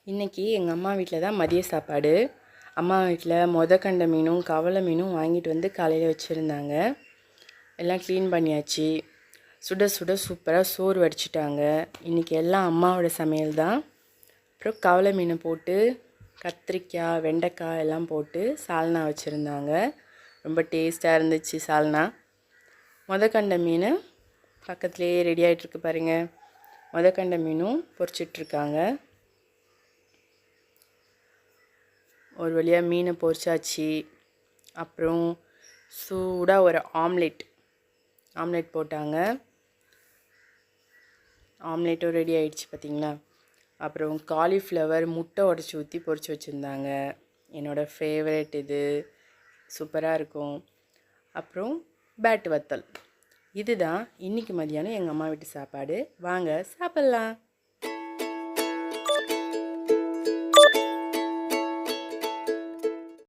இன்றைக்கி எங்கள் அம்மா வீட்டில் தான் மதிய சாப்பாடு. அம்மா வீட்டில் கண்ட மீனும் கவலை மீனும் வாங்கிட்டு வந்து காலையில் வச்சுருந்தாங்க. எல்லாம் க்ளீன் பண்ணியாச்சு. சுட சுட சூப்பராக சோறு வடிச்சிட்டாங்க. இன்றைக்கி எல்லாம் அம்மாவோட சமையல் தான். அப்புறம் கவலை மீனை போட்டு கத்திரிக்காய் வெண்டைக்காய் எல்லாம் போட்டு சால்னா வச்சுருந்தாங்க. ரொம்ப டேஸ்ட்டாக இருந்துச்சு சால்னா. கண்ட மீன் பக்கத்துலேயே ரெடி ஆகிட்டுருக்கு பாருங்கள். கண்ட மீனும் பொரிச்சிட்ருக்காங்க. ஒரு வழியாக மீனை பொரிச்சாச்சு. அப்புறம் சூடாக ஒரு ஆம்லெட் போட்டாங்க. ஆம்லெட்டும் ரெடி ஆகிடுச்சு பார்த்திங்களா. அப்புறம் காலிஃப்ளவர் முட்டை உடச்சி ஊற்றி பொரிச்சு வச்சுருந்தாங்க. என்னோடய ஃபேவரட் இது, சூப்பராக இருக்கும். அப்புறம் பேட்டு வத்தல். இதுதான் இன்றைக்கி மதியானம் எங்கள் அம்மா வீட்டு சாப்பாடு. வாங்க சாப்பிட்லாம்.